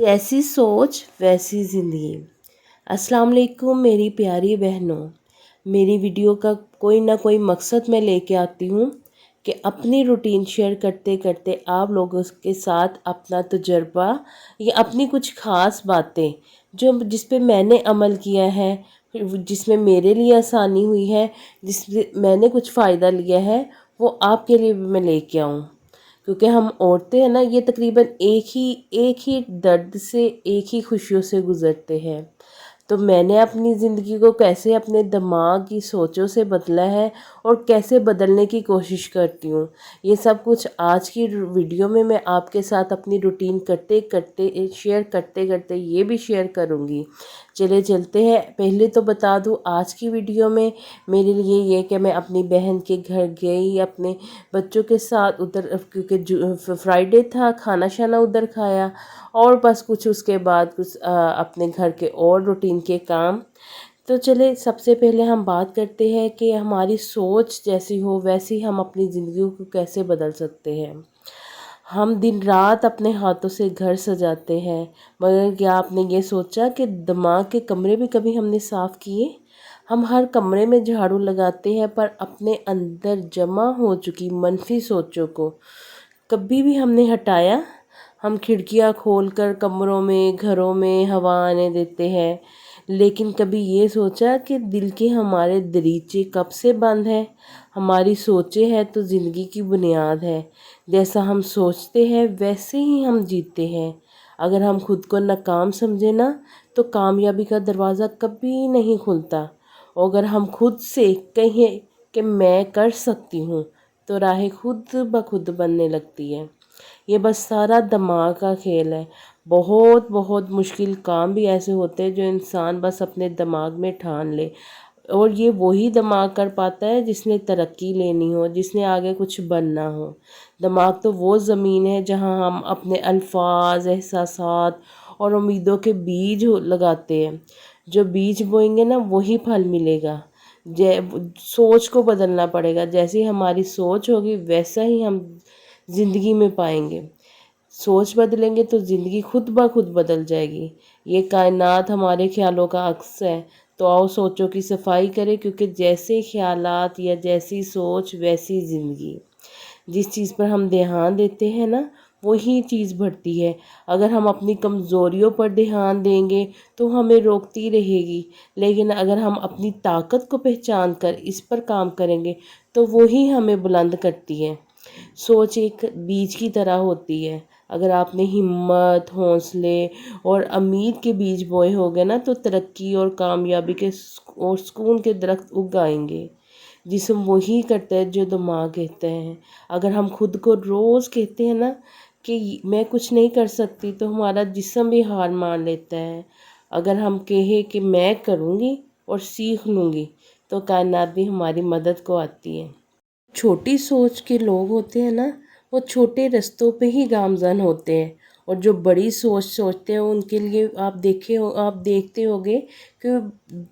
जैसी सोच वैसी ज़िंदगी। अस्सलाम वालेकुम मेरी प्यारी बहनों। मेरी वीडियो का कोई ना कोई मकसद मैं लेके आती हूँ कि अपनी रूटीन शेयर करते करते आप लोगों के साथ अपना तजुर्बा या अपनी कुछ ख़ास बातें जो जिस पे मैंने अमल किया है, जिसमें मेरे लिए आसानी हुई है, जिसमें मैंने कुछ फ़ायदा लिया है, वो आपके लिए भी मैं लेके आऊँ। क्योंकि हम औरतें हैं ना, ये तकरीबन एक ही दर्द से, एक ही खुशियों से गुज़रते हैं। तो मैंने अपनी ज़िंदगी को कैसे अपने दिमाग की सोचों से बदला है और कैसे बदलने की कोशिश करती हूँ, ये सब कुछ आज की वीडियो में मैं आपके साथ अपनी रूटीन करते करते शेयर करते करते ये भी शेयर करूँगी। चले चलते हैं। पहले तो बता दूँ, आज की वीडियो में मेरे लिए ये कि मैं अपनी बहन के घर गई अपने बच्चों के साथ उधर, क्योंकि फ्राइडे था, खाना शाना उधर खाया और बस कुछ उसके बाद कुछ अपने घर के और रूटीन के काम। तो चले सबसे पहले हम बात करते हैं कि हमारी सोच जैसी हो वैसी हम अपनी ज़िंदगी को कैसे बदल सकते हैं। हम दिन रात अपने हाथों से घर सजाते हैं, मगर क्या आपने ये सोचा कि दिमाग के कमरे भी कभी हमने साफ़ किए? हम हर कमरे में झाड़ू लगाते हैं, पर अपने अंदर जमा हो चुकी मनफी सोचों को कभी भी हमने हटाया? हम खिड़कियां खोलकर कमरों में, घरों में हवा आने देते हैं, लेकिन कभी ये सोचा कि दिल के हमारे दरीचे कब से बंद हैं? हमारी सोचें हैं तो ज़िंदगी की बुनियाद है। जैसा हम सोचते हैं वैसे ही हम जीते हैं। अगर हम खुद को नाकाम समझे ना, तो कामयाबी का दरवाज़ा कभी नहीं खुलता। और अगर हम खुद से कहें कि मैं कर सकती हूँ, तो राहें खुद ब खुद बनने लगती है। ये बस सारा दिमाग का खेल है। बहुत बहुत मुश्किल काम भी ऐसे होते हैं जो इंसान बस अपने दिमाग में ठान ले, और ये वही दिमाग कर पाता है जिसने तरक्की लेनी हो, जिसने आगे कुछ बनना हो। दिमाग तो वो ज़मीन है जहाँ हम अपने अल्फाज, एहसासात और उम्मीदों के बीज लगाते हैं। जो बीज बोएंगे ना, वही फल मिलेगा। जै सोच को बदलना पड़ेगा। जैसी हमारी सोच होगी वैसा ही हम ज़िंदगी में पाएंगे। सोच बदलेंगे तो ज़िंदगी खुद ब खुद बदल जाएगी। ये कायनात हमारे ख्यालों का अक्स है। तो आओ सोचों की सफाई करें, क्योंकि जैसे ख्यालात या जैसी सोच वैसी ज़िंदगी। जिस चीज़ पर हम ध्यान देते हैं ना, वही चीज़ बढ़ती है। अगर हम अपनी कमज़ोरियों पर ध्यान देंगे तो हमें रोकती रहेगी, लेकिन अगर हम अपनी ताकत को पहचान कर इस पर काम करेंगे तो वही हमें बुलंद करती है। सोच एक बीज की तरह होती है। अगर आपने हिम्मत, हौसले और उम्मीद के बीज बोए होंगे ना, तो तरक्की और कामयाबी के और सुकून के दरख्त उग आएंगे। जिस्म वही करता है जो दिमाग कहता है। अगर हम खुद को रोज़ कहते हैं ना कि मैं कुछ नहीं कर सकती, तो हमारा जिस्म भी हार मान लेता है। अगर हम कहें कि मैं करूँगी और सीख लूँगी, तो कायनात भी हमारी मदद को आती है। छोटी सोच के लोग होते हैं ना, वो छोटे रास्तों पे ही गामज़न होते हैं। और जो बड़ी सोच सोचते हैं उनके लिए आप देखते होंगे कि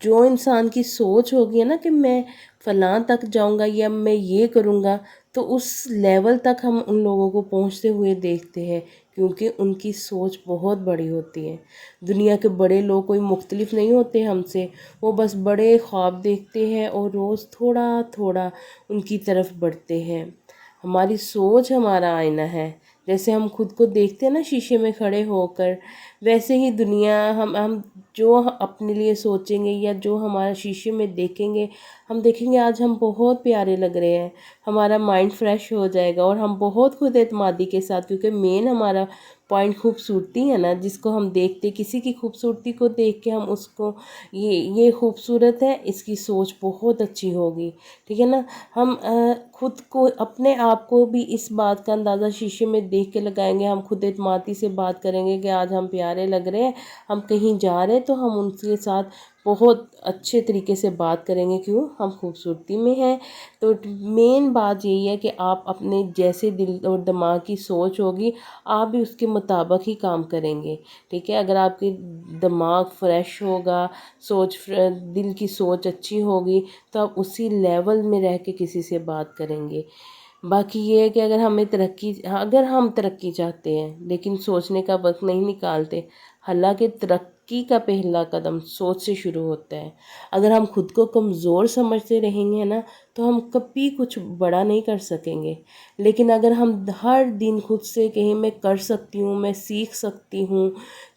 जो इंसान की सोच होगी ना कि मैं फ़लाँ तक जाऊंगा या मैं ये करूंगा, तो उस लेवल तक हम उन लोगों को पहुंचते हुए देखते हैं, क्योंकि उनकी सोच बहुत बड़ी होती है। दुनिया के बड़े लोग कोई मुख्तलिफ नहीं होते हमसे। वो बस बड़े ख्वाब देखते हैं और रोज़ थोड़ा थोड़ा उनकी तरफ बढ़ते हैं। हमारी सोच हमारा आईना है। जैसे हम खुद को देखते हैं ना शीशे में खड़े होकर, वैसे ही दुनिया हम जो अपने लिए सोचेंगे या जो हमारा शीशे में देखेंगे, हम देखेंगे आज हम बहुत प्यारे लग रहे हैं। हमारा माइंड फ्रेश हो जाएगा और हम बहुत खुद एतमादी के साथ, क्योंकि मेन हमारा पॉइंट खूबसूरती है ना, जिसको हम देखते, किसी की खूबसूरती को देख के हम उसको ये खूबसूरत है, इसकी सोच बहुत अच्छी होगी, ठीक है ना। हम खुद को, अपने आप को भी इस बात का अंदाज़ा शीशे में देख के लगाएंगे। हम खुद एतमादी से बात करेंगे कि आज हम प्यारे लग रहे हैं। हम कहीं जा रहे हैं तो हम उनके साथ बहुत अच्छे तरीके से बात करेंगे, क्यों, हम खूबसूरती में हैं। तो मेन बात यही है कि आप अपने जैसे दिल और दिमाग की सोच होगी, आप भी उसके मुताबिक ही काम करेंगे, ठीक है। अगर आपके दिमाग फ्रेश होगा, दिल की सोच अच्छी होगी, तो आप उसी लेवल में रह के किसी से बात करेंगे। باقی یہ ہے کہ اگر ہم ترقی چاہتے ہیں لیکن سوچنے کا وقت نہیں نکالتے، حالانکہ ترقی کا پہلا قدم سوچ سے شروع ہوتا ہے۔ اگر ہم خود کو کمزور سمجھتے رہیں گے نا تو ہم کبھی کچھ بڑا نہیں کر سکیں گے، لیکن اگر ہم ہر دن خود سے کہیں میں کر سکتی ہوں، میں سیکھ سکتی ہوں،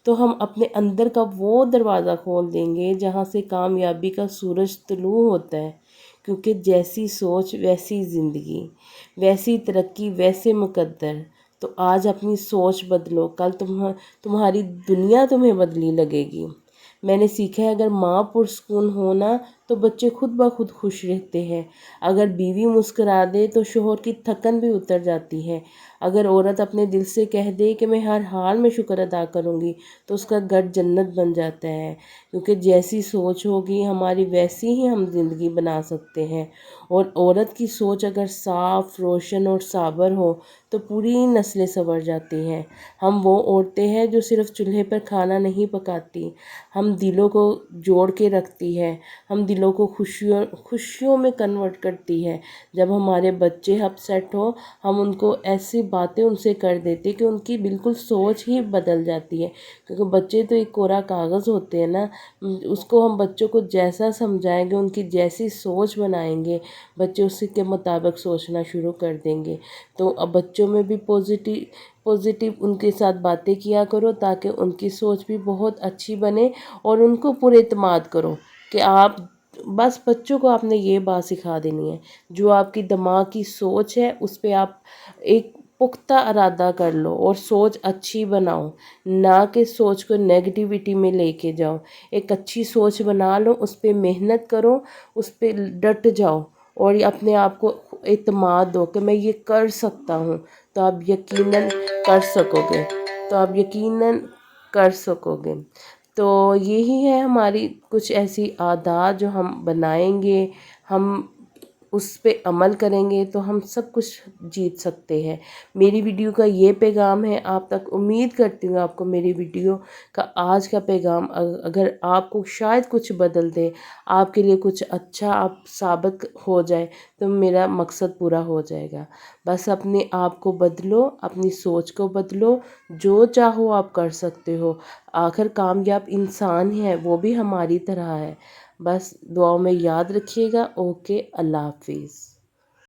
تو ہم اپنے اندر کا وہ دروازہ کھول دیں گے جہاں سے کامیابی کا سورج طلوع ہوتا ہے، کیونکہ جیسی سوچ ویسی زندگی، ویسی ترقی ویسے مقدر۔ تو آج اپنی سوچ بدلو، کل تمہاری دنیا تمہیں بدلی لگے گی۔ میں نے سیکھا ہے اگر ماں پرسکون ہونا تو بچے خود بخود خوش رہتے ہیں، اگر بیوی مسکرا دے تو شوہر کی تھکن بھی اتر جاتی ہے، اگر عورت اپنے دل سے کہہ دے کہ میں ہر حال میں شکر ادا کروں گی تو اس کا گھر جنت بن جاتا ہے، کیونکہ جیسی سوچ ہوگی ہماری ویسی ہی ہم زندگی بنا سکتے ہیں۔ اور عورت کی سوچ اگر صاف، روشن اور صابر ہو تو پوری نسلیں سنور جاتی ہیں۔ ہم وہ عورتیں ہیں جو صرف چولہے پر کھانا نہیں پکاتی، ہم دلوں کو جوڑ کے رکھتی ہے، ہم دلوں کو خوشیوں میں کنورٹ کرتی ہے۔ جب ہمارے بچے اپ سیٹ ہو، ہم ان کو ایسی باتیں ان سے کر دیتے کہ ان کی بالکل سوچ ہی بدل جاتی ہے، کیونکہ بچے تو ایک کورا کاغذ ہوتے ہیں نا، اس کو ہم بچوں کو جیسا سمجھائیں گے، ان کی جیسی سوچ بنائیں گے، بچے اسی کے مطابق سوچنا شروع کر دیں گے۔ تو اب بچوں میں بھی پوزیٹیو ان کے ساتھ باتیں کیا کرو تاکہ ان کی سوچ بھی بہت اچھی بنے، اور ان کو پر اعتماد کرو کہ بس بچوں کو آپ نے یہ بات سکھا دینی ہے، جو آپ کی دماغ کی سوچ ہے اس پہ آپ ایک پختہ ارادہ کر لو اور سوچ اچھی بناؤ، نہ کہ سوچ کو نیگیٹیوٹی میں لے کے جاؤ۔ ایک اچھی سوچ بنا لو، اس پہ محنت کرو، اس پہ ڈٹ جاؤ، اور اپنے آپ کو اعتماد دو کہ میں یہ کر سکتا ہوں، تو آپ یقیناً کر سکو گے، تو یہی ہے ہماری کچھ ایسی عادات جو ہم بنائیں گے، ہم اس پہ عمل کریں گے تو ہم سب کچھ جیت سکتے ہیں۔ میری ویڈیو کا یہ پیغام ہے آپ تک، امید کرتی ہوں آپ کو میری ویڈیو کا آج کا پیغام اگر آپ کو شاید کچھ بدل دے، آپ کے لیے کچھ اچھا آپ ثابت ہو جائے، تو میرا مقصد پورا ہو جائے گا۔ بس اپنے آپ کو بدلو، اپنی سوچ کو بدلو، جو چاہو آپ کر سکتے ہو۔ آخر کامیاب انسان ہے وہ بھی ہماری طرح ہے۔ بس دعاؤں میں یاد رکھیے گا۔ اوکے، اللہ حافظ۔